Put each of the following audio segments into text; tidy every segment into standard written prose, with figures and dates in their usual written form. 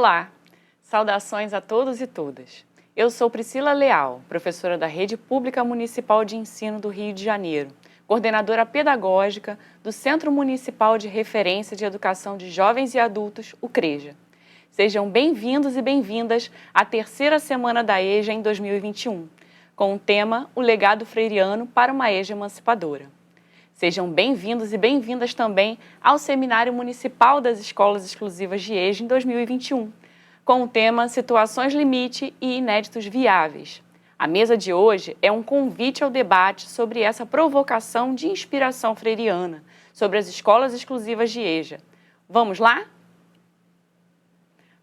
Olá, saudações a todos e todas. Eu sou Priscila Leal, professora da Rede Pública Municipal de Ensino do Rio de Janeiro, coordenadora pedagógica do Centro Municipal de Referência de Educação de Jovens e Adultos, o CREJA. Sejam bem-vindos e bem-vindas à terceira semana da EJA em 2021, com o tema O Legado Freiriano para uma EJA Emancipadora. Sejam bem-vindos e bem-vindas também ao Seminário Municipal das Escolas Exclusivas de EJA em 2021, com o tema Situações Limite e Inéditos Viáveis. A mesa de hoje é um convite ao debate sobre essa provocação de inspiração freiriana, sobre as escolas exclusivas de EJA. Vamos lá?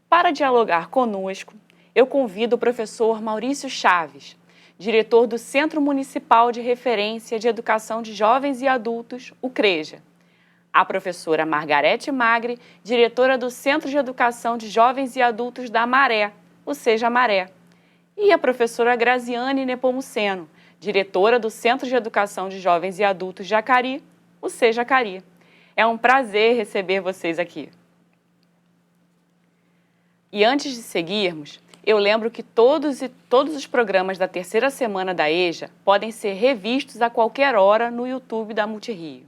Para dialogar conosco, eu convido o professor Maurício Chaves, diretor do Centro Municipal de Referência de Educação de Jovens e Adultos, o CREJA. A professora Margarete Magri, diretora do Centro de Educação de Jovens e Adultos da Maré, o Seja Maré. E a professora Graziane Nepomuceno, diretora do Centro de Educação de Jovens e Adultos de Acari, o Seja Acari. É um prazer receber vocês aqui. E antes de seguirmos, eu lembro que todos os programas da terceira semana da EJA podem ser revistos a qualquer hora no YouTube da Multirio.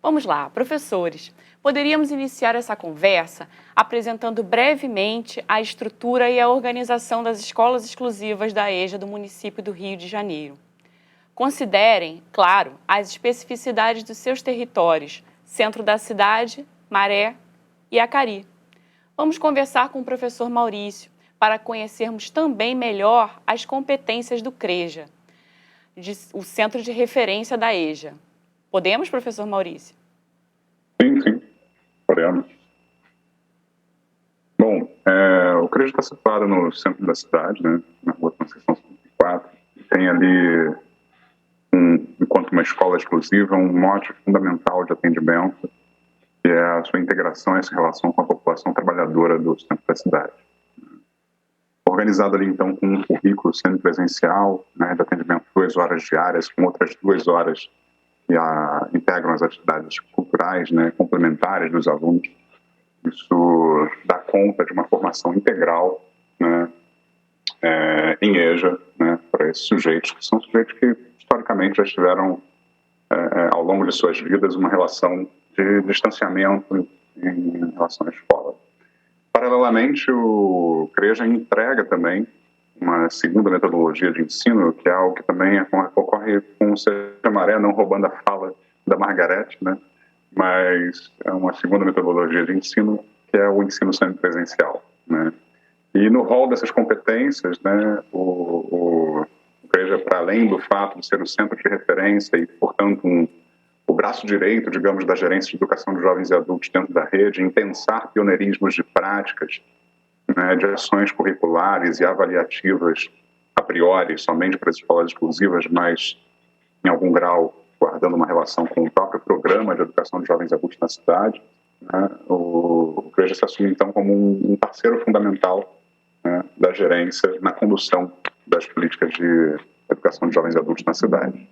Vamos lá, professores, poderíamos iniciar essa conversa apresentando brevemente a estrutura e a organização das escolas exclusivas da EJA do município do Rio de Janeiro. Considerem, claro, as especificidades dos seus territórios, centro da cidade, Maré e Acari. Vamos conversar com o professor Maurício para conhecermos também melhor as competências do CREJA, o Centro de Referência da EJA. Podemos, professor Maurício? Sim, podemos. Bom, o CREJA está situado no centro da cidade, né, na rua Conceição 54, e tem ali, enquanto uma escola exclusiva, um mote fundamental de atendimento, que é a sua integração e essa relação com a população trabalhadora do centro da cidade. Organizado ali, então, com um currículo semipresencial, né, de atendimento 2 horas diárias, com outras 2 horas que integram as atividades culturais, né, complementares dos alunos. Isso dá conta de uma formação integral, né, em EJA, né, para esses sujeitos, que são sujeitos que, historicamente, já tiveram, ao longo de suas vidas, uma relação de distanciamento em relação à escola. Paralelamente, o CREJA entrega também uma segunda metodologia de ensino, que é algo que também ocorre com o Seja Maré, não roubando a fala da Margarete, né? Mas é uma segunda metodologia de ensino, que é o ensino semipresencial, né? E no rol dessas competências, né, o CREJA, para além do fato de ser o centro de referência e, portanto, o braço direito, digamos, da Gerência de Educação de Jovens e Adultos dentro da rede, em pensar pioneirismos de práticas, né, de ações curriculares e avaliativas a priori, somente para as escolas exclusivas, mas em algum grau guardando uma relação com o próprio programa de educação de jovens e adultos na cidade, né, o CREJA se assume, então, como um parceiro fundamental, né, da gerência na condução das políticas de educação de jovens e adultos na cidade.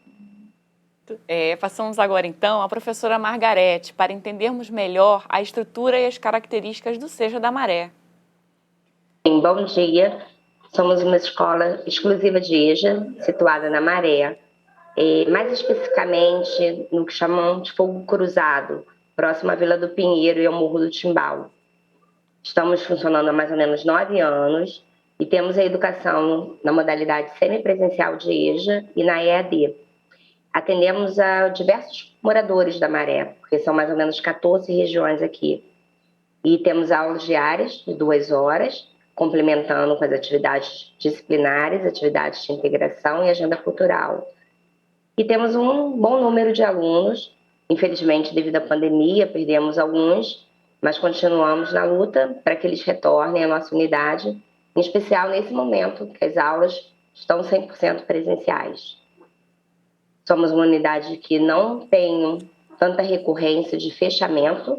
Passamos agora, então, à professora Margarete, para entendermos melhor a estrutura e as características do Seja da Maré. Bom dia, somos uma escola exclusiva de EJA, situada na Maré, mais especificamente no que chamam de Fogo Cruzado, próximo à Vila do Pinheiro e ao Morro do Timbal. Estamos funcionando há mais ou menos 9 anos e temos a educação na modalidade semipresencial de EJA e na EAD. Atendemos a diversos moradores da Maré, porque são mais ou menos 14 regiões aqui. E temos aulas diárias de 2 horas, complementando com as atividades disciplinares, atividades de integração e agenda cultural. E temos um bom número de alunos. Infelizmente, devido à pandemia, perdemos alguns, mas continuamos na luta para que eles retornem à nossa unidade, em especial nesse momento que as aulas estão 100% presenciais. Somos uma unidade que não tem tanta recorrência de fechamento,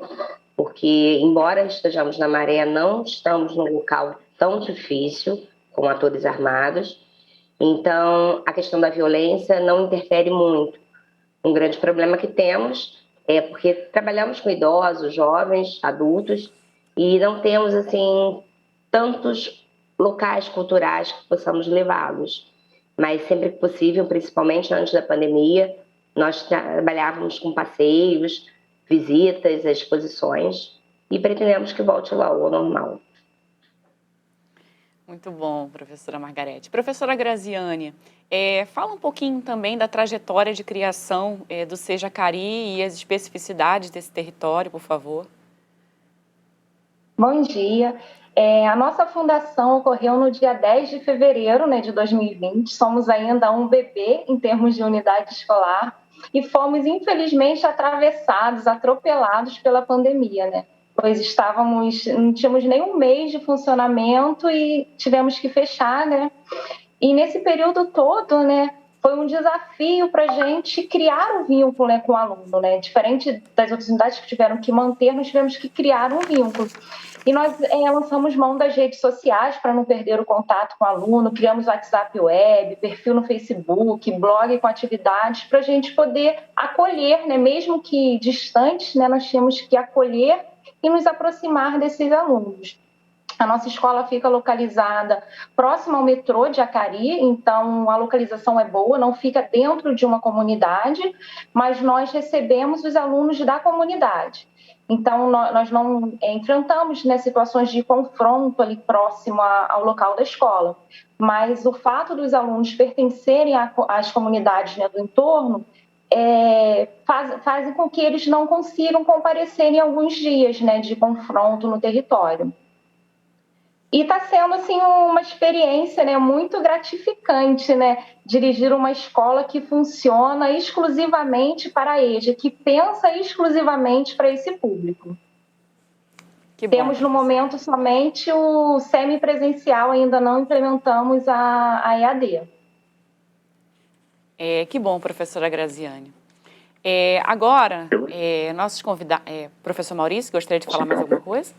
porque, embora estejamos na Maré, não estamos num local tão difícil, com atores armados. Então, a questão da violência não interfere muito. Um grande problema que temos é porque trabalhamos com idosos, jovens, adultos, e não temos, assim, tantos locais culturais que possamos levá-los. Mas sempre que possível, principalmente antes da pandemia, nós trabalhávamos com passeios, visitas, exposições, e pretendemos que volte logo ao normal. Muito bom, professora Margarete. Professora Graziane, fala um pouquinho também da trajetória de criação do Sejacari e as especificidades desse território, por favor. Bom dia. A nossa fundação ocorreu no dia 10 de fevereiro, né, de 2020. Somos ainda um bebê em termos de unidade escolar e fomos, infelizmente, atropelados pela pandemia, né? Pois não tínhamos nem um mês de funcionamento e tivemos que fechar, né? E nesse período todo, né, foi um desafio para a gente criar um vínculo, né, com o aluno, né? Diferente das outras unidades que tiveram que manter, nós tivemos que criar um vínculo. E nós lançamos mão das redes sociais para não perder o contato com o aluno, criamos WhatsApp web, perfil no Facebook, blog com atividades para a gente poder acolher, né? Mesmo que distantes, né, nós tínhamos que acolher e nos aproximar desses alunos. A nossa escola fica localizada próxima ao metrô de Acari, então a localização é boa, não fica dentro de uma comunidade, mas nós recebemos os alunos da comunidade. Então, nós não enfrentamos, né, situações de confronto ali próximo ao local da escola, mas o fato dos alunos pertencerem às comunidades, né, do entorno fazem com que eles não consigam comparecer em alguns dias, né, de confronto no território. E está sendo, assim, uma experiência, né, muito gratificante, né, dirigir uma escola que funciona exclusivamente para a EJA, que pensa exclusivamente para esse público. Que bom. Temos, no momento, somente o semipresencial, ainda não implementamos a EAD. Que bom, professora Graziane. Agora, nossos convidados... professor Maurício, gostaria de falar mais alguma coisa?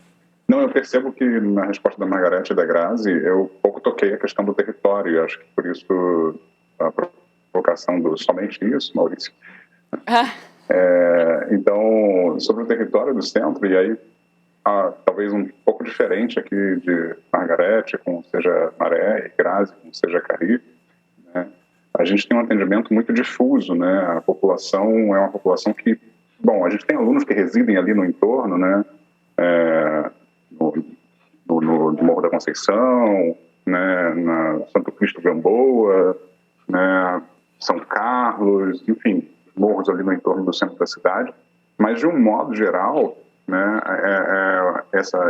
Não, eu percebo que na resposta da Margarete e da Grazi, eu pouco toquei a questão do território, acho que por isso a provocação do somente isso, Maurício. Então, sobre o território do centro, e aí talvez um pouco diferente aqui de Margarete, com Seja Maré, e Grazi, com Seja Cari, né? A gente tem um atendimento muito difuso, né? A população é uma população que, bom, a gente tem alunos que residem ali no entorno, né? No Morro da Conceição, né, na Santo Cristo Gamboa, né, São Carlos, enfim, morros ali no entorno do centro da cidade. Mas, de um modo geral, né,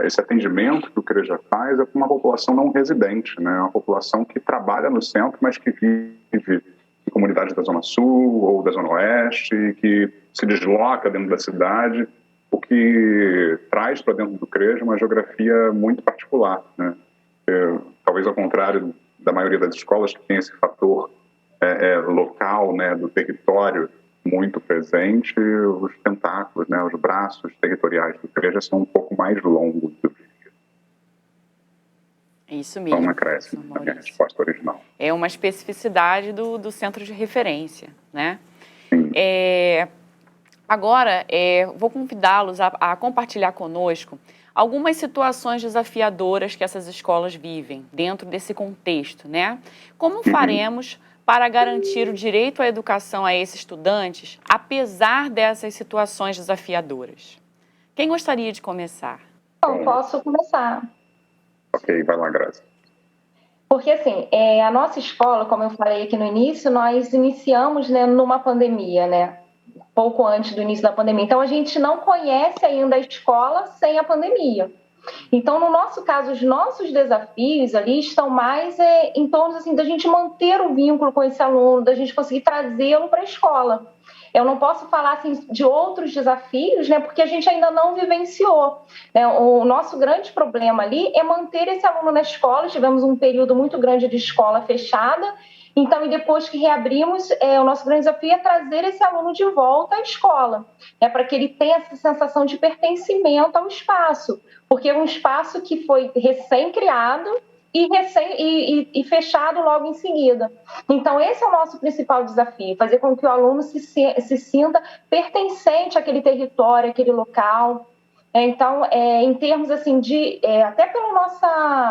esse atendimento que o CREJA faz é para uma população não residente, né, uma população que trabalha no centro, mas que vive em comunidades da Zona Sul ou da Zona Oeste, que se desloca dentro da cidade, o que traz para dentro do CREJA uma geografia muito particular, né? Talvez ao contrário da maioria das escolas que tem esse fator local, né, do território muito presente, os tentáculos, né, os braços territoriais do CREJA são um pouco mais longos do dia. Isso mesmo. Então, acresce na minha resposta original. É uma especificidade do centro de referência, né? Sim. Agora, vou convidá-los a compartilhar conosco algumas situações desafiadoras que essas escolas vivem dentro desse contexto, né? Como faremos para garantir o direito à educação a esses estudantes, apesar dessas situações desafiadoras? Quem gostaria de começar? Eu posso começar. Ok, vai lá, Grazi. Porque, assim, a nossa escola, como eu falei aqui no início, nós iniciamos, né, numa pandemia, né? Pouco antes do início da pandemia. Então, a gente não conhece ainda a escola sem a pandemia. Então, no nosso caso, os nossos desafios ali estão mais em torno, assim, da gente manter o vínculo com esse aluno, da gente conseguir trazê-lo para a escola. Eu não posso falar, assim, de outros desafios, né, porque a gente ainda não vivenciou, né? O nosso grande problema ali é manter esse aluno na escola. Tivemos um período muito grande de escola fechada. Então, e depois que reabrimos, o nosso grande desafio é trazer esse aluno de volta à escola, para que ele tenha essa sensação de pertencimento ao espaço, porque é um espaço que foi recém-criado e fechado logo em seguida. Então, esse é o nosso principal desafio, fazer com que o aluno se sinta pertencente àquele território, àquele local. Então, em termos assim até pela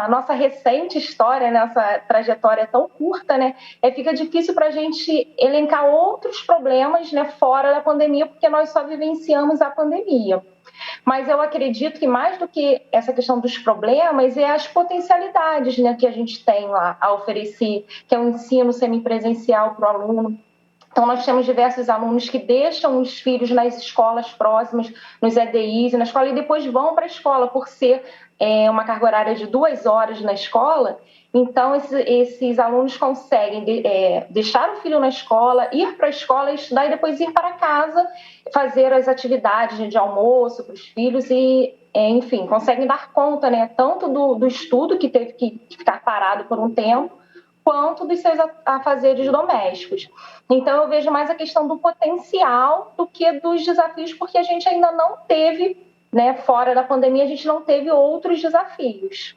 nossa recente história, nossa trajetória tão curta, né, fica difícil para a gente elencar outros problemas, né, fora da pandemia, porque nós só vivenciamos a pandemia. Mas eu acredito que mais do que essa questão dos problemas é as potencialidades, né, que a gente tem lá a oferecer, que é um ensino semipresencial para o aluno. Então, nós temos diversos alunos que deixam os filhos nas escolas próximas, nos EDIs e na escola, e depois vão para a escola, por ser uma carga horária de 2 horas na escola. Então, esses alunos conseguem deixar o filho na escola, ir para a escola, estudar e depois ir para casa, fazer as atividades de almoço para os filhos e, enfim, conseguem dar conta, né, tanto do estudo, que teve que ficar parado por um tempo, quanto dos seus afazeres domésticos. Então, eu vejo mais a questão do potencial do que dos desafios, porque a gente ainda não teve, né, fora da pandemia, a gente não teve outros desafios.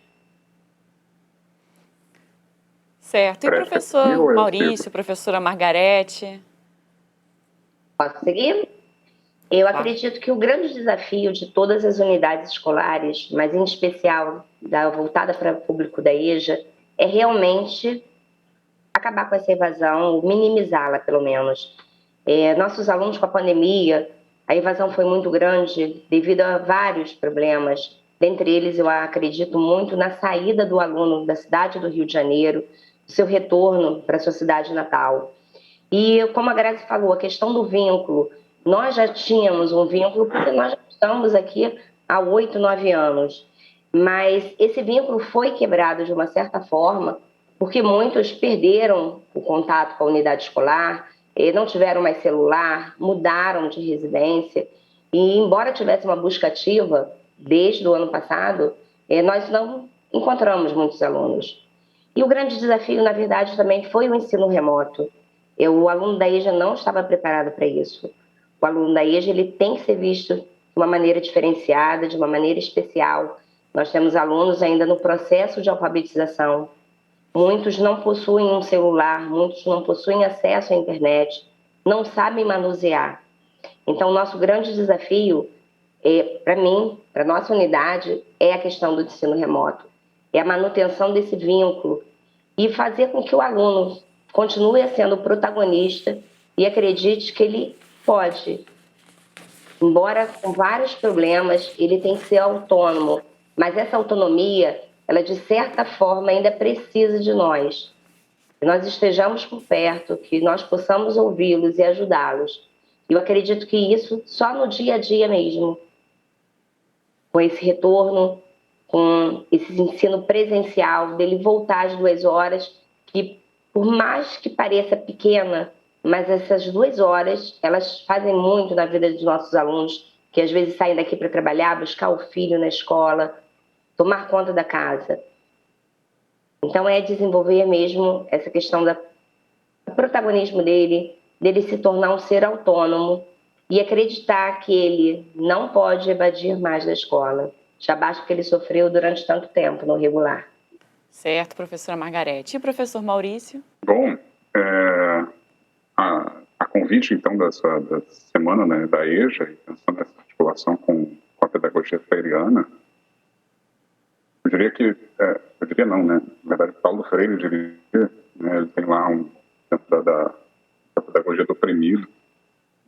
Certo. E professor Maurício, professora Margarete? Posso seguir? Eu acredito que o grande desafio de todas as unidades escolares, mas em especial da voltada para o público da EJA, é realmente acabar com essa evasão, minimizá-la pelo menos. Nossos alunos com a pandemia, a evasão foi muito grande devido a vários problemas. Dentre eles, eu acredito muito na saída do aluno da cidade do Rio de Janeiro, do seu retorno para a sua cidade natal. E, como a Grazi falou, a questão do vínculo. Nós já tínhamos um vínculo, porque nós já estamos aqui há 8, 9 anos. Mas esse vínculo foi quebrado de uma certa forma, porque muitos perderam o contato com a unidade escolar, não tiveram mais celular, mudaram de residência. E, embora tivesse uma busca ativa desde o ano passado, nós não encontramos muitos alunos. E o grande desafio, na verdade, também foi o ensino remoto. O aluno da EJA não estava preparado para isso. O aluno da EJA ele tem que ser visto de uma maneira diferenciada, de uma maneira especial. Nós temos alunos ainda no processo de alfabetização. Muitos não possuem um celular, muitos não possuem acesso à internet, não sabem manusear. Então, o nosso grande desafio, para mim, para a nossa unidade, é a questão do ensino remoto. É a manutenção desse vínculo e fazer com que o aluno continue sendo protagonista e acredite que ele pode. Embora com vários problemas, ele tem que ser autônomo, mas essa autonomia, ela de certa forma ainda precisa de nós. Que nós estejamos por perto, que nós possamos ouvi-los e ajudá-los. Eu acredito que isso só no dia a dia mesmo, com esse retorno, com esse ensino presencial, dele voltar às 2 horas, que por mais que pareça pequena, mas essas 2 horas, elas fazem muito na vida dos nossos alunos, que às vezes saem daqui para trabalhar, buscar o filho na escola, tomar conta da casa. Então, é desenvolver mesmo essa questão do protagonismo dele se tornar um ser autônomo e acreditar que ele não pode evadir mais da escola. Já basta que ele sofreu durante tanto tempo no regular. Certo, professora Margarete. E professor Maurício? Bom, a convite, então, dessa semana, né, da EJA, e pensando nessa articulação com a pedagogia freiriana, eu diria que, eu diria não, né, na verdade, Paulo Freire diria, né, ele tem lá dentro da pedagogia do oprimido,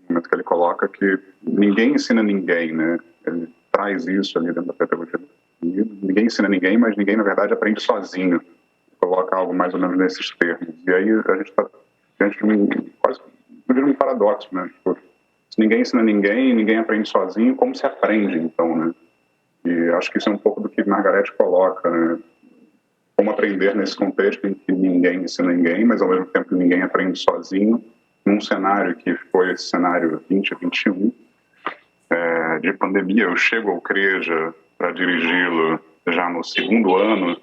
no momento que ele coloca que ninguém ensina ninguém, né, ele traz isso ali dentro da pedagogia do oprimido, ninguém ensina ninguém, mas ninguém, na verdade, aprende sozinho, coloca algo mais ou menos nesses termos, e aí a gente está diante de quase um paradoxo, né, tipo, se ninguém ensina ninguém, ninguém aprende sozinho, como se aprende, então, né? E acho que isso é um pouco do que Margarete coloca, né? Como aprender nesse contexto em que ninguém ensina ninguém, mas ao mesmo tempo ninguém aprende sozinho, num cenário que foi esse cenário 2021 de pandemia. Eu chego ao CREJA para dirigi-lo já no 2º ano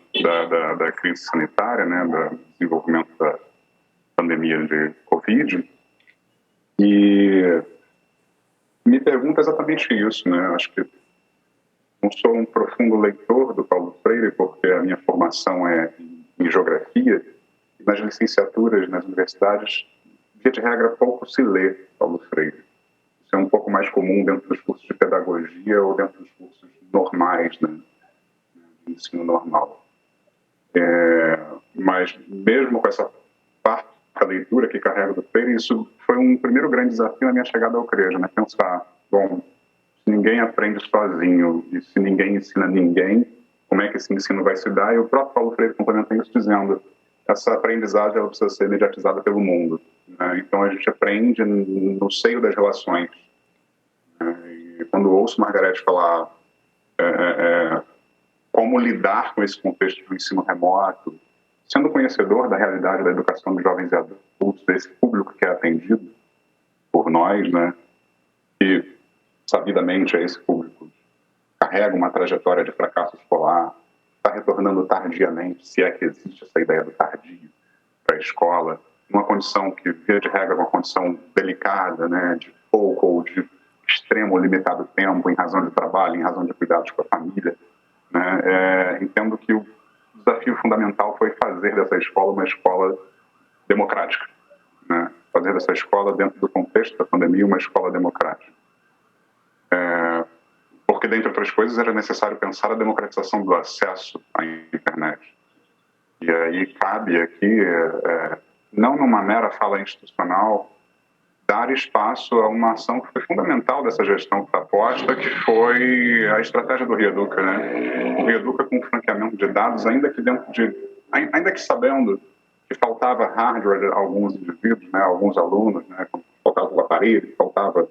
da crise sanitária, né, do desenvolvimento da pandemia de Covid, e me pergunto exatamente isso, né? Acho que não sou um profundo leitor do Paulo Freire, porque a minha formação é em geografia, e nas licenciaturas, nas universidades, via de regra, pouco se lê Paulo Freire. ser um pouco mais comum dentro dos cursos de pedagogia ou dentro dos cursos normais, né, de ensino normal. Mas mesmo com essa parte da leitura que carrego do Freire, isso foi um primeiro grande desafio na minha chegada ao CREJA, né? Pensar, bom, se ninguém aprende sozinho e se ninguém ensina ninguém, como é que esse ensino vai se dar? E o próprio Paulo Freire complementa isso dizendo, essa aprendizagem ela precisa ser mediatizada pelo mundo, né? Então a gente aprende no seio das relações, né? E quando ouço Margarete falar como lidar com esse contexto do ensino remoto, sendo conhecedor da realidade da educação dos jovens e adultos, desse público que é atendido por nós, né? E sabidamente esse público carrega uma trajetória de fracasso escolar, está retornando tardiamente, se é que existe essa ideia do tardio para a escola, numa condição que, via de regra, é uma condição delicada, né, de pouco ou de extremo ou limitado tempo, em razão de trabalho, em razão de cuidados com a família, né? Entendo que o desafio fundamental foi fazer dessa escola uma escola democrática, né? Fazer dessa escola, dentro do contexto da pandemia, uma escola democrática. Porque, dentre outras coisas, era necessário pensar a democratização do acesso à internet. E aí cabe aqui, não numa mera fala institucional, dar espaço a uma ação que foi fundamental dessa gestão que está posta, que foi a estratégia do Reeduca, né? O Reeduca com franqueamento de dados, ainda que sabendo que faltava hardware a alguns indivíduos, né, alguns alunos, né, faltava o aparelho, faltava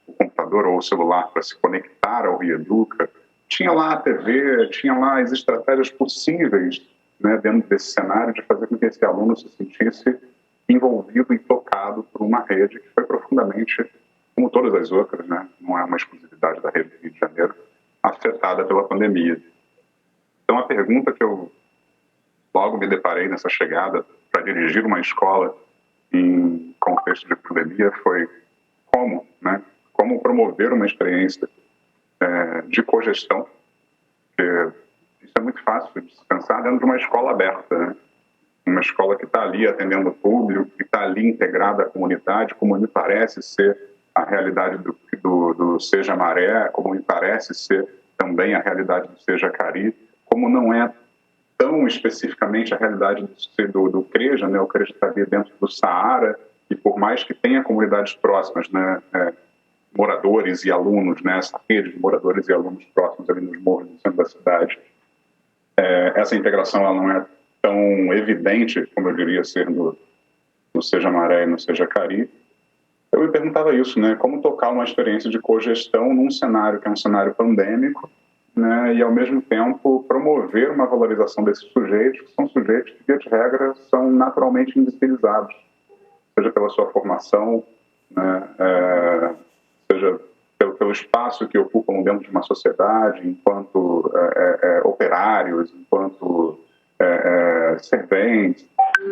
o computador ou o celular para se conectar ao Reeduca, tinha lá a TV, tinha lá as estratégias possíveis, né, dentro desse cenário de fazer com que esse aluno se sentisse envolvido e tocado por uma rede que foi profundamente, como todas as outras, né, não é uma exclusividade da rede do Rio de Janeiro, afetada pela pandemia. Então a pergunta que eu logo me deparei nessa chegada para dirigir uma escola em contexto de pandemia foi como, né, como promover uma experiência de cogestão, porque isso é muito fácil de se pensar dentro de uma escola aberta, né? Uma escola que está ali atendendo o público, que está ali integrada à comunidade, como me parece ser a realidade do Seja Maré, como me parece ser também a realidade do Seja Cari, como não é tão especificamente a realidade do CREJA, né? O CREJA está ali dentro do Saara, e por mais que tenha comunidades próximas, né, moradores e alunos, né, essa rede de moradores e alunos próximos ali nos morros do centro da cidade, essa integração ela não é tão evidente, como eu diria ser no Seja Maré e no Seja Cari. Eu me perguntava isso, né, como tocar uma experiência de cogestão num cenário que é um cenário pandêmico, né, e ao mesmo tempo promover uma valorização desses sujeitos, que são sujeitos que, via de regra, são naturalmente invisibilizados, seja pela sua formação, né, seja pelo espaço que ocupam dentro de uma sociedade, enquanto operários, enquanto serventes,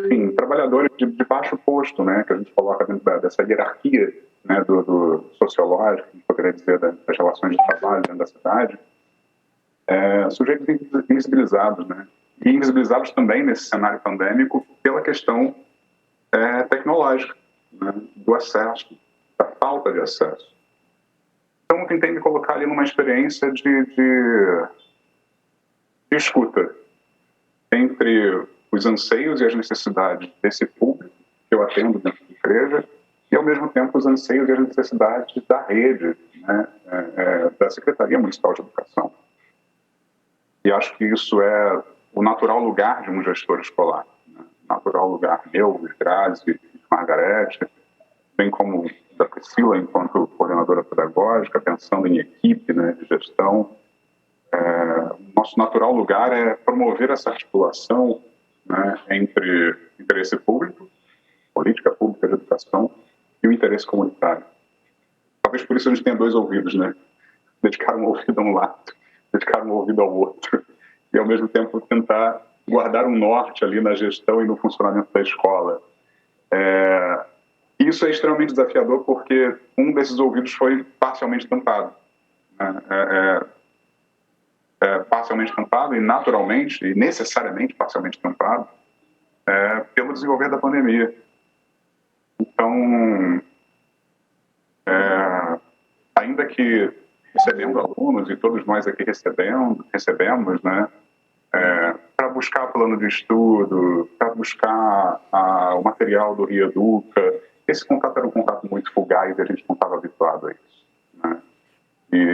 enfim, trabalhadores de baixo posto, né, que a gente coloca dentro dessa hierarquia, né, do sociológico, que poderia dizer das relações de trabalho dentro da cidade, sujeitos invisibilizados, né, e invisibilizados também nesse cenário pandêmico pela questão tecnológica, né, do acesso, da falta de acesso. Então, eu tentei me colocar ali numa experiência de escuta entre os anseios e as necessidades desse público que eu atendo dentro da igreja e, ao mesmo tempo, os anseios e as necessidades da rede, né, da Secretaria Municipal de Educação. E acho que isso é o natural lugar de um gestor escolar, né? Natural lugar meu, de Grazi, de Margarete, bem como da Priscila, enquanto coordenadora pedagógica, pensando em equipe, né, de gestão. Nosso natural lugar é promover essa articulação, né, entre interesse público, política pública de educação, e o interesse comunitário. Talvez por isso a gente tenha dois ouvidos, né? Dedicar um ouvido a um lado, dedicar um ouvido ao outro, e ao mesmo tempo tentar guardar um norte ali na gestão e no funcionamento da escola. Isso é extremamente desafiador porque um desses ouvidos foi parcialmente tampado, né? Parcialmente tampado e naturalmente e necessariamente parcialmente tampado pelo desenvolver da pandemia. Então, ainda que recebendo alunos, e todos nós aqui recebemos, né, para buscar plano de estudo, para buscar o material do Rio Educa. Esse contato era um contato muito fugaz e a gente não estava habituado a isso, né? E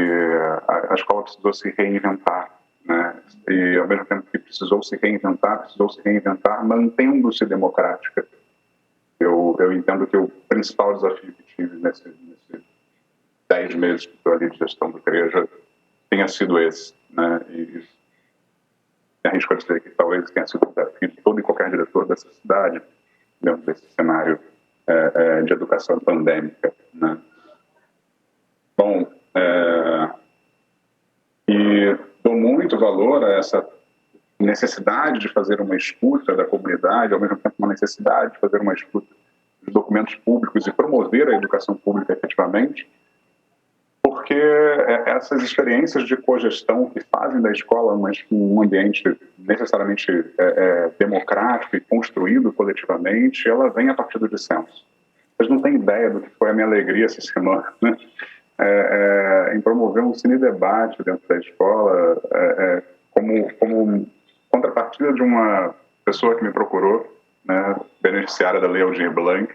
a escola precisou se reinventar, né? E ao mesmo tempo que precisou se reinventar mantendo-se democrática. Eu entendo que o principal desafio que tive nesses 10 meses que estou ali de gestão do CREJA tenha sido esse, né? E arrisco a dizer que talvez tenha sido o desafio de todo e qualquer diretor dessa cidade dentro desse cenário de educação pandêmica, né? Bom, e dou muito valor a essa necessidade de fazer uma escuta da comunidade, ao mesmo tempo uma necessidade de fazer uma escuta dos documentos públicos e promover a educação pública efetivamente, porque essas experiências de cogestão que fazem da escola um ambiente necessariamente democrático e construído coletivamente, ela vem a partir do dissenso. Vocês não têm ideia do que foi a minha alegria essa semana, né? Em promover um cine-debate dentro da escola, como contrapartida de uma pessoa que me procurou, né, beneficiária da Lei Aldir Blanc,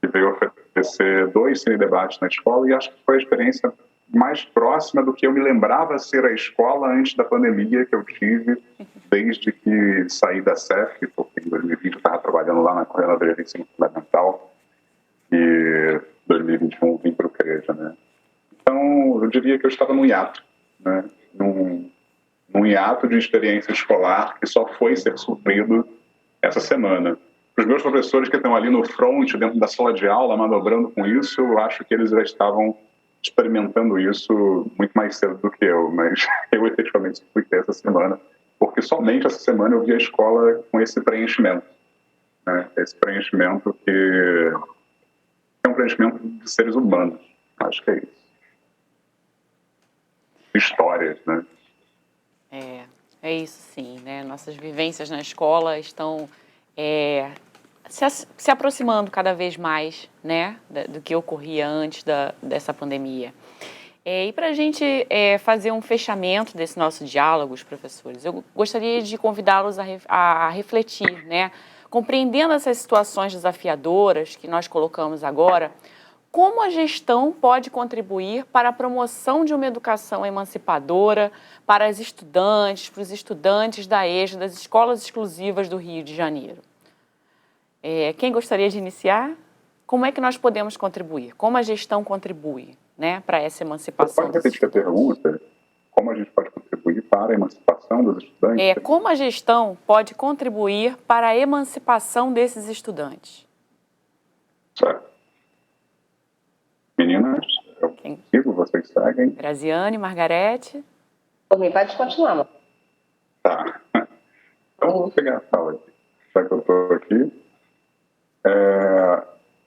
que veio oferecer 2 cine-debates na escola, e acho que foi a experiência mais próxima do que eu me lembrava ser a escola antes da pandemia que eu tive, desde que saí da CEF, porque em 2020 eu estava trabalhando lá na Coordenadoria de Ensino Fundamental, e em 2021 vim para o CREJA, né? Então, eu diria que eu estava num hiato, né? Num hiato de experiência escolar que só foi ser suprido essa semana. Os meus professores que estão ali no front, dentro da sala de aula, manobrando com isso, eu acho que eles já estavam experimentando isso muito mais cedo do que eu, mas eu efetivamente fui ter essa semana, porque somente essa semana eu vi a escola com esse preenchimento, né? Esse preenchimento que é um preenchimento de seres humanos, acho que é isso. Histórias, né? É isso sim, né? Nossas vivências na escola estão se aproximando cada vez mais, né, do que ocorria antes dessa pandemia. E para a gente fazer um fechamento desse nosso diálogo, os professores, eu gostaria de convidá-los a refletir, né, compreendendo essas situações desafiadoras que nós colocamos agora, como a gestão pode contribuir para a promoção de uma educação emancipadora para as estudantes, para os estudantes da EJA, das escolas exclusivas do Rio de Janeiro? Quem gostaria de iniciar? Como é que nós podemos contribuir? Como a gestão contribui, né, para essa emancipação? Pode repetir a pergunta? Como a gente pode contribuir para a emancipação dos estudantes? Como a gestão pode contribuir para a emancipação desses estudantes? Certo. Meninas, eu consigo, vocês seguem? Graziane, Margarete. Por mim, pode continuar, amor. Tá. Então, vou pegar a fala aqui, já que eu estou aqui.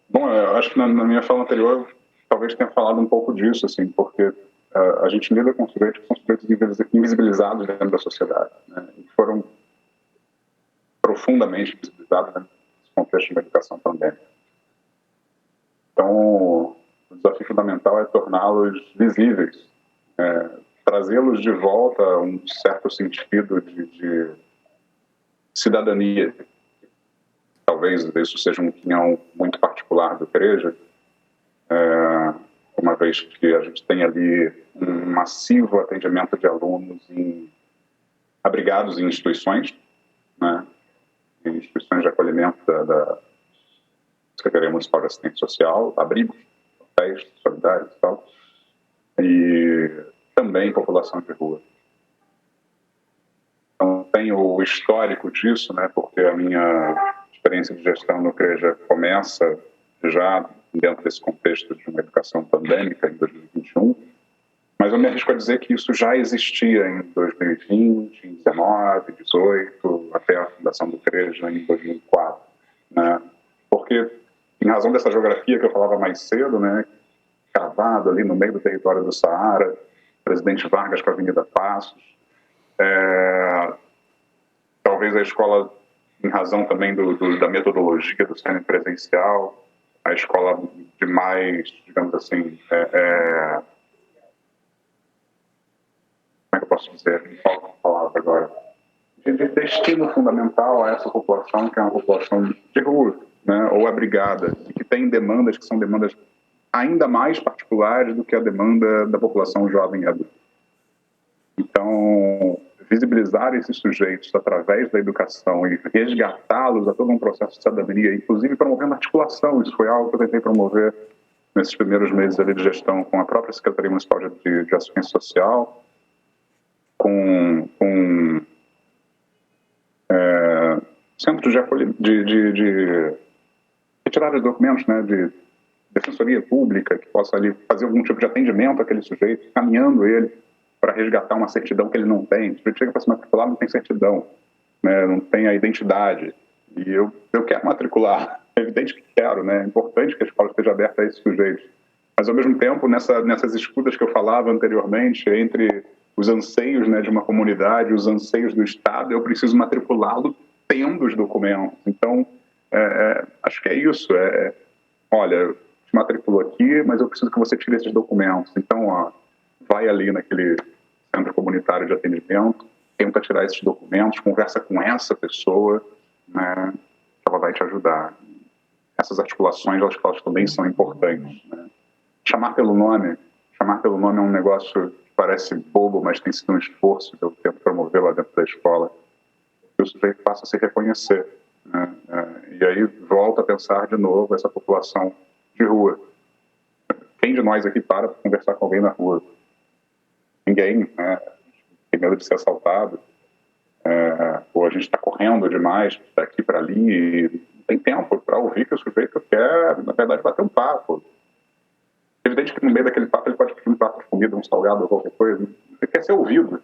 Bom, eu acho que na minha fala anterior, eu talvez tenha falado um pouco disso, assim, porque a gente lida com sujeitos que são sujeitos invisibilizados dentro da sociedade, né? E foram profundamente invisibilizados dentro desse contexto de educação pandêmica. Então, o desafio fundamental é torná-los visíveis, trazê-los de volta a um certo sentido de cidadania. Talvez isso seja um quinhão muito particular do CREJA, uma vez que a gente tem ali um massivo atendimento de alunos abrigados em instituições, né, em instituições de acolhimento da Secretaria Municipal de Assistência Social, abrigos, hotéis solidários e tal, e também população de rua. Então, tem o histórico disso, né, porque a minha experiência de gestão no CREJA começa já dentro desse contexto de uma educação pandêmica em 2021, mas eu me arrisco a dizer que isso já existia em 2020, em 2019, 2018, até a fundação do CREJA em 2004, né? Porque, em razão dessa geografia que eu falava mais cedo, né, cravado ali no meio do território do Saara, Presidente Vargas com a Avenida Passos, talvez a escola, em razão também da metodologia do semipresencial, a escola de mais, digamos assim, como é que eu posso dizer? Me falta uma palavra agora. De destino fundamental a essa população, que é uma população de rua, né, ou abrigada, e que tem demandas que são demandas ainda mais particulares do que a demanda da população jovem e adulta. Então, visibilizar esses sujeitos através da educação e resgatá-los a todo um processo de cidadania, inclusive promovendo articulação, isso foi algo que eu tentei promover nesses primeiros meses ali de gestão com a própria Secretaria Municipal de Assistência Social, com centros de retirada de documentos, né, de defensoria pública, que possa ali fazer algum tipo de atendimento àquele sujeito, caminhando ele para resgatar uma certidão que ele não tem. O sujeito chega para se matricular, não tem certidão, né, não tem a identidade. E eu quero matricular, é evidente que quero, né, é importante que a escola esteja aberta a esse sujeito. Mas, ao mesmo tempo, nessas escutas que eu falava anteriormente, entre os anseios, né, de uma comunidade, os anseios do Estado, eu preciso matriculá-lo tendo os documentos. Então, acho que é isso. Olha, eu te matriculo aqui, mas eu preciso que você tire esses documentos. Então, vai ali naquele centro comunitário de atendimento, tenta tirar esses documentos, conversa com essa pessoa, né, ela vai te ajudar. Essas articulações, elas também são importantes, né? Chamar pelo nome é um negócio que parece bobo, mas tem sido um esforço que eu tento promover lá dentro da escola, que o sujeito passa a se reconhecer, né? E aí volta a pensar de novo essa população de rua. Quem de nós aqui para conversar com alguém na rua? Ninguém, né? Tem medo de ser assaltado, ou a gente está correndo demais daqui para ali e não tem tempo para ouvir que o sujeito quer, na verdade, bater um papo. É evidente que no meio daquele papo ele pode pedir um prato de comida, um salgado ou qualquer coisa. Ele quer ser ouvido,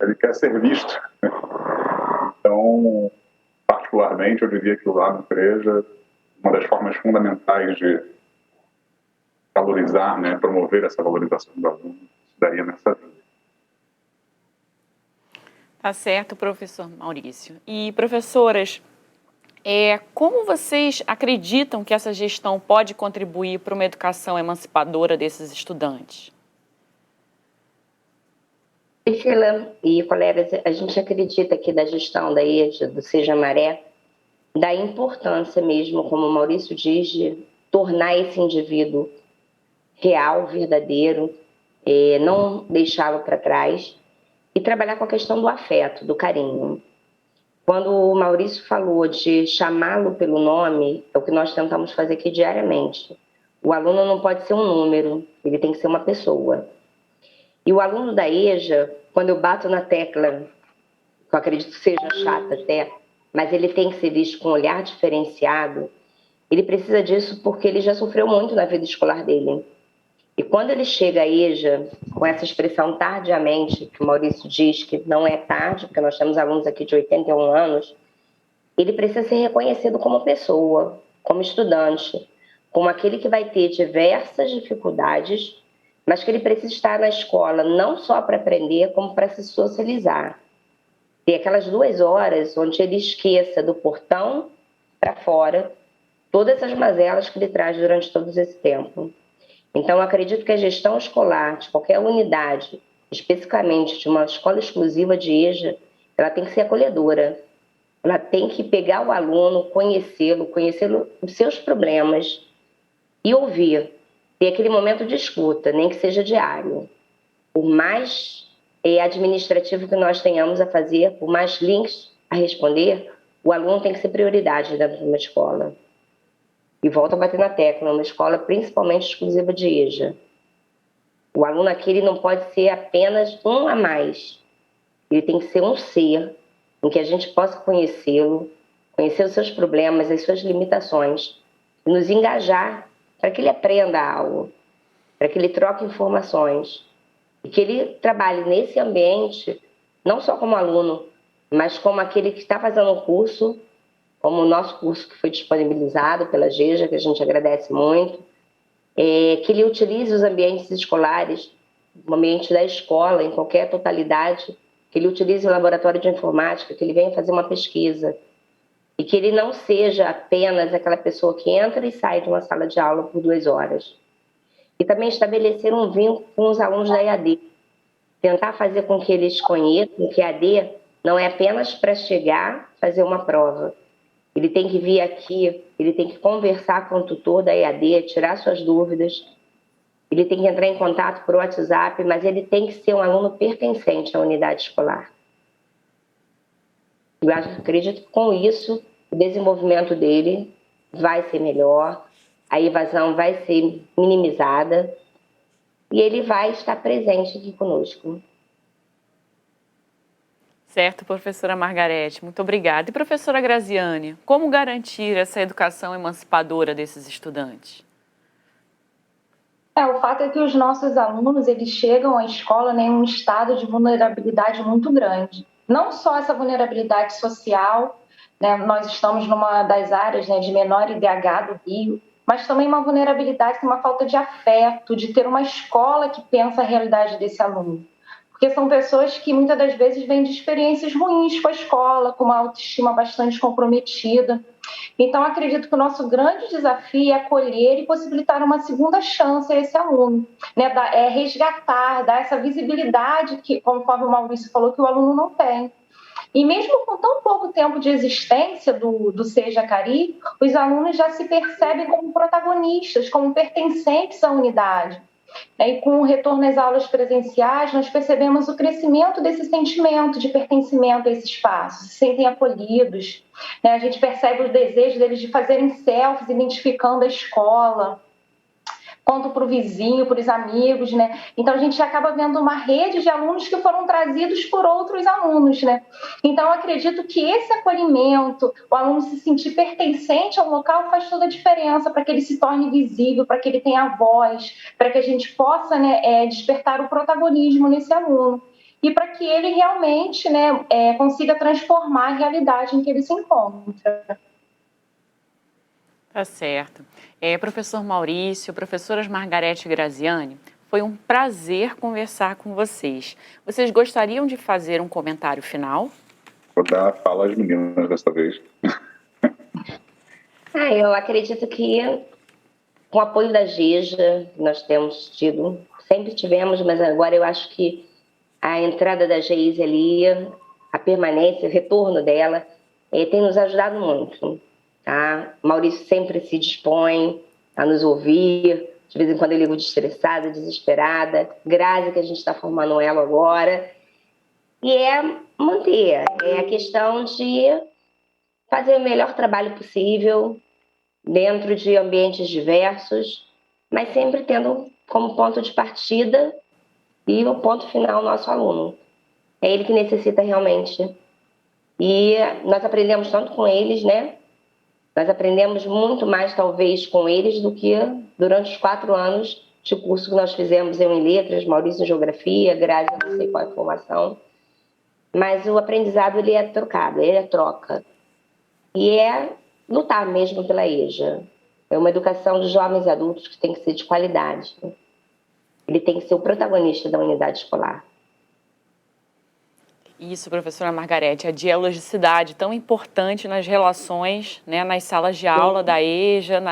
ele quer ser visto. Então, particularmente, eu diria que lá na igreja, uma das formas fundamentais de valorizar, né, promover essa valorização do aluno, se daria nessa vida. Tá certo, professor Maurício. E, professoras, como vocês acreditam que essa gestão pode contribuir para uma educação emancipadora desses estudantes? Priscila e colegas, a gente acredita que da gestão da EJA, do Seja Maré, da importância mesmo, como o Maurício diz, de tornar esse indivíduo real, verdadeiro, não deixá-lo para trás e trabalhar com a questão do afeto, do carinho. Quando o Maurício falou de chamá-lo pelo nome, é o que nós tentamos fazer aqui diariamente. O aluno não pode ser um número, ele tem que ser uma pessoa. E o aluno da EJA, quando eu bato na tecla, que eu acredito que seja chata até, mas ele tem que ser visto com um olhar diferenciado, ele precisa disso porque ele já sofreu muito na vida escolar dele. E quando ele chega à EJA, com essa expressão tardiamente, que o Maurício diz que não é tarde, porque nós temos alunos aqui de 81 anos, ele precisa ser reconhecido como pessoa, como estudante, como aquele que vai ter diversas dificuldades, mas que ele precisa estar na escola não só para aprender, como para se socializar. Ter aquelas 2 horas onde ele esqueça do portão para fora todas as mazelas que ele traz durante todo esse tempo. Então, eu acredito que a gestão escolar de qualquer unidade, especificamente de uma escola exclusiva de EJA, ela tem que ser acolhedora. Ela tem que pegar o aluno, conhecê-lo os seus problemas e ouvir. Ter aquele momento de escuta, nem que seja diário. Por mais administrativo que nós tenhamos a fazer, por mais links a responder, o aluno tem que ser prioridade dentro de uma escola. E volto a bater na tecla, uma escola principalmente exclusiva de EJA. O aluno aqui ele não pode ser apenas um a mais. Ele tem que ser um ser em que a gente possa conhecê-lo, conhecer os seus problemas, as suas limitações, e nos engajar para que ele aprenda algo, para que ele troque informações, e que ele trabalhe nesse ambiente, não só como aluno, mas como aquele que está fazendo um curso, como o nosso curso que foi disponibilizado pela GEJA, que a gente agradece muito, que ele utilize os ambientes escolares, o ambiente da escola, em qualquer totalidade, que ele utilize o laboratório de informática, que ele venha fazer uma pesquisa, e que ele não seja apenas aquela pessoa que entra e sai de uma sala de aula por 2 horas. E também estabelecer um vínculo com os alunos da EAD, tentar fazer com que eles conheçam que a EAD não é apenas para chegar, fazer uma prova. Ele tem que vir aqui, ele tem que conversar com o tutor da EAD, tirar suas dúvidas, ele tem que entrar em contato por WhatsApp, mas ele tem que ser um aluno pertencente à unidade escolar. Eu acredito que com isso o desenvolvimento dele vai ser melhor, a evasão vai ser minimizada e ele vai estar presente aqui conosco. Certo, professora Margarete, muito obrigada. E professora Graziane, como garantir essa educação emancipadora desses estudantes? O fato é que os nossos alunos, eles chegam à escola em um estado de vulnerabilidade muito grande. Não só essa vulnerabilidade social, né, nós estamos numa das áreas, né, de menor IDH do Rio, mas também uma vulnerabilidade, uma falta de afeto, de ter uma escola que pensa a realidade desse aluno. Porque são pessoas que muitas das vezes vêm de experiências ruins com a escola, com uma autoestima bastante comprometida. Então, acredito que o nosso grande desafio é acolher e possibilitar uma segunda chance a esse aluno, né? Resgatar, dar essa visibilidade que, conforme o Maurício falou, que o aluno não tem. E mesmo com tão pouco tempo de existência do Seja Cari, os alunos já se percebem como protagonistas, como pertencentes à unidade. E com o retorno às aulas presenciais, nós percebemos o crescimento desse sentimento de pertencimento a esse espaço, se sentem acolhidos, né? A gente percebe o desejo deles de fazerem selfies, identificando a escola, contam para o vizinho, para os amigos, né? Então a gente acaba vendo uma rede de alunos que foram trazidos por outros alunos, né? Então eu acredito que esse acolhimento, o aluno se sentir pertencente ao local faz toda a diferença para que ele se torne visível, para que ele tenha voz, para que a gente possa, né, despertar o protagonismo nesse aluno e para que ele realmente, né, consiga transformar a realidade em que ele se encontra. Tá certo. Professor Maurício, professoras Margarete e Graziane, foi um prazer conversar com vocês. Vocês gostariam de fazer um comentário final? Vou dar a fala às meninas dessa vez. Eu acredito que com o apoio da GEJA, nós temos tido, sempre tivemos, mas agora eu acho que a entrada da Geise ali, a permanência, o retorno dela, tem nos ajudado muito. Tá? Maurício sempre se dispõe a nos ouvir, de vez em quando eu ligo de estressada, desesperada. Grazi, que a gente está formando ela agora. E manter, a questão de fazer o melhor trabalho possível dentro de ambientes diversos, mas sempre tendo como ponto de partida e o ponto final o nosso aluno. É ele que necessita realmente. E nós aprendemos tanto com eles, né? Nós aprendemos muito mais, talvez, com eles do que durante os 4 anos de curso que nós fizemos, eu em Letras, Maurício em Geografia, Grazi, não sei qual é a formação. Mas o aprendizado, ele é trocado, ele é troca. E é lutar mesmo pela EJA. É uma educação de jovens e adultos que tem que ser de qualidade. Ele tem que ser o protagonista da unidade escolar. Isso, professora Margarete, a dialogicidade tão importante nas relações, né, nas salas de aula da EJA,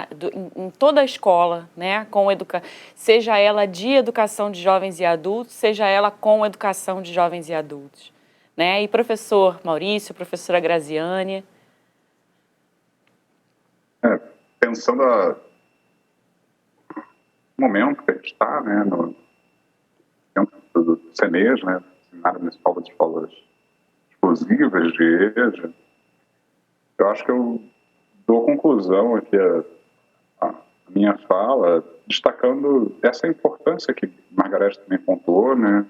em toda a escola, né, seja ela de educação de jovens e adultos, seja ela com educação de jovens e adultos. Né? E professor Maurício, professora Graziane. Pensando no momento que a gente está, né, no tempo do CEMES, né, Seminário Municipal das Escolas Exclusivas de EJA, eu acho que eu dou conclusão aqui a minha fala, destacando essa importância que Margarete também pontuou, né,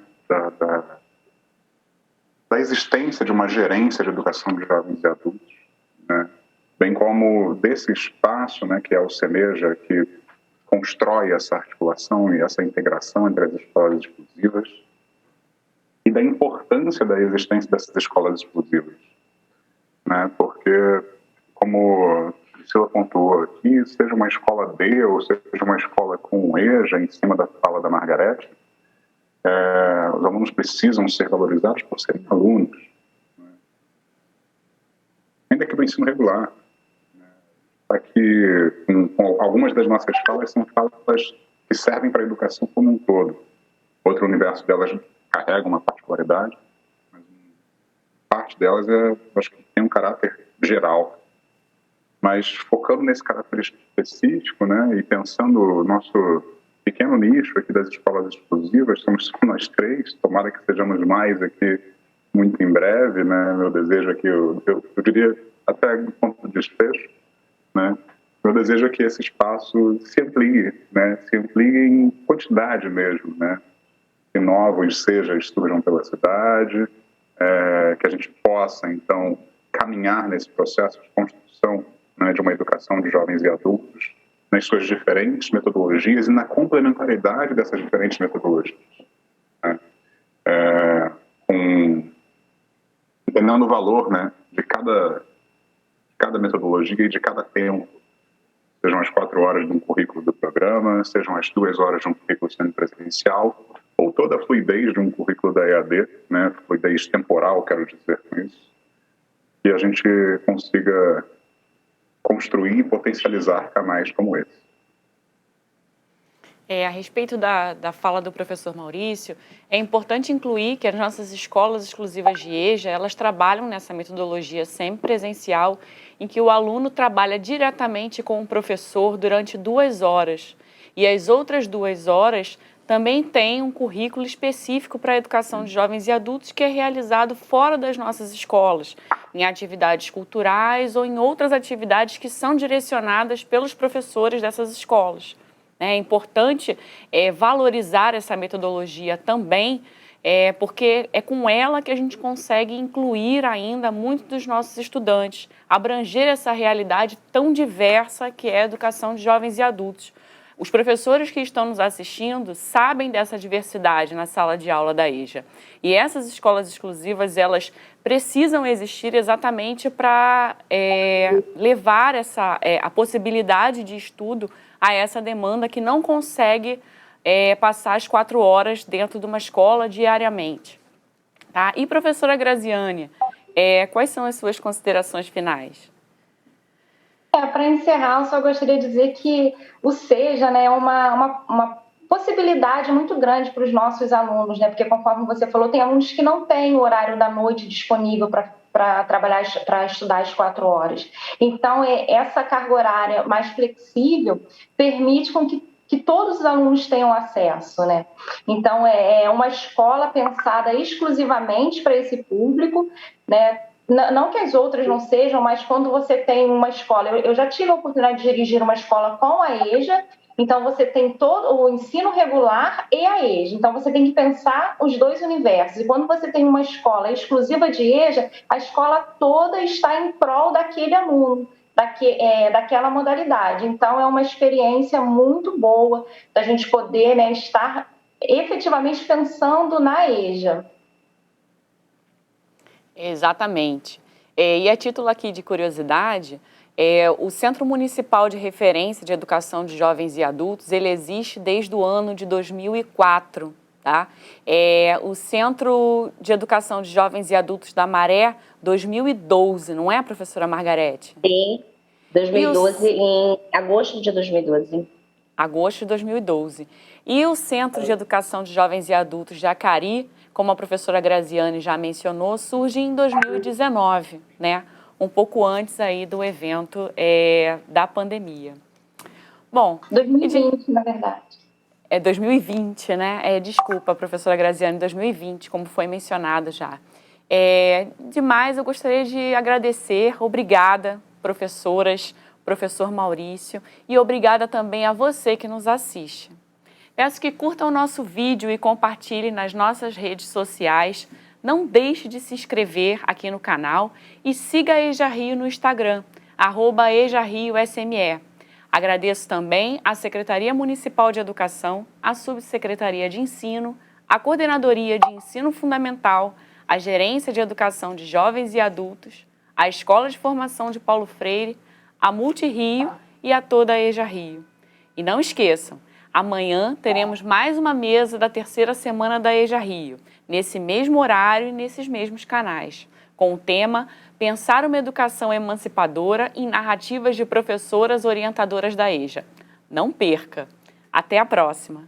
da existência de uma gerência de educação de jovens e adultos, né, bem como desse espaço, né, que é o CEMEJA, que constrói essa articulação e essa integração entre as escolas exclusivas, e da importância da existência dessas escolas exclusivas, né? Porque, como a Priscila pontuou aqui, seja uma escola D ou seja uma escola com EJA, em cima da fala da Margarete, os alunos precisam ser valorizados por serem alunos. Né? ainda que do ensino regular. Aqui, com algumas das nossas falas são falas que servem para a educação como um todo. Outro universo delas carrega uma particularidade, mas parte delas acho que tem um caráter geral. Mas focando nesse caráter específico, né, e pensando o nosso pequeno nicho aqui das escolas exclusivas, somos só nós 3, tomara que sejamos mais aqui muito em breve, né, meu desejo aqui, eu diria até do ponto de desfecho, né, meu desejo é que esse espaço se amplie, né, se amplie em quantidade mesmo, né, que novos surjam pela cidade, que a gente possa, então, caminhar nesse processo de construção, né, de uma educação de jovens e adultos, nas suas diferentes metodologias e na complementaridade dessas diferentes metodologias. Né? Entendendo o valor, né, de cada metodologia e de cada tempo, sejam as 4 horas de um currículo do programa, sejam as 2 horas de um currículo semipresencial, ou toda a fluidez de um currículo da EAD, né, fluidez temporal, quero dizer com isso, e a gente consiga construir e potencializar canais como esse. A respeito da fala do professor Maurício, é importante incluir que as nossas escolas exclusivas de EJA, elas trabalham nessa metodologia semipresencial, em que o aluno trabalha diretamente com o professor durante 2 horas. E as outras 2 horas também tem um currículo específico para a educação de jovens e adultos que é realizado fora das nossas escolas, em atividades culturais ou em outras atividades que são direcionadas pelos professores dessas escolas. É importante valorizar essa metodologia também, porque é com ela que a gente consegue incluir ainda muitos dos nossos estudantes, abranger essa realidade tão diversa que é a educação de jovens e adultos. Os professores que estão nos assistindo sabem dessa diversidade na sala de aula da EJA. E essas escolas exclusivas, elas precisam existir exatamente para levar a possibilidade de estudo a essa demanda que não consegue passar as 4 horas dentro de uma escola diariamente. Tá? E, professora Graziane, quais são as suas considerações finais? Para encerrar, eu só gostaria de dizer que o SEJA, né, é uma possibilidade muito grande para os nossos alunos, né, porque conforme você falou, tem alunos que não têm o horário da noite disponível para trabalhar, para estudar as 4 horas. Então, essa carga horária mais flexível permite com que todos os alunos tenham acesso, né? Então, é uma escola pensada exclusivamente para esse público, né? Não que as outras não sejam, mas quando você tem uma escola... Eu já tive a oportunidade de dirigir uma escola com a EJA, então você tem todo o ensino regular e a EJA. Então você tem que pensar os 2 universos. E quando você tem uma escola exclusiva de EJA, a escola toda está em prol daquele aluno, daquela modalidade. Então é uma experiência muito boa da gente poder, né, estar efetivamente pensando na EJA. Exatamente. E a título aqui de curiosidade, o Centro Municipal de Referência de Educação de Jovens e Adultos, ele existe desde o ano de 2004, tá? O Centro de Educação de Jovens e Adultos da Maré, 2012, não é, professora Margarete? Sim, 2012, em agosto de 2012. Agosto de 2012. E o Centro de Educação de Jovens e Adultos de Acari, como a professora Graziane já mencionou, surge em 2019, né? Um pouco antes aí do evento da pandemia. Bom, 2020, na verdade. 2020, né? Desculpa, professora Graziane, 2020, como foi mencionado já. Demais, eu gostaria de agradecer, obrigada, professoras, professor Maurício, e obrigada também a você que nos assiste. Peço que curtam o nosso vídeo e compartilhem nas nossas redes sociais. Não deixe de se inscrever aqui no canal e siga a EJA Rio no Instagram, @EJARioSME. Agradeço também à Secretaria Municipal de Educação, à Subsecretaria de Ensino, à Coordenadoria de Ensino Fundamental, à Gerência de Educação de Jovens e Adultos, à Escola de Formação de Paulo Freire, à Multirio e a toda a EJA Rio. E não esqueçam, amanhã teremos mais uma mesa da 3ª semana da EJA Rio, nesse mesmo horário e nesses mesmos canais. com o tema Pensar uma Educação Emancipadora em Narrativas de Professoras Orientadoras da EJA. Não perca! Até a próxima!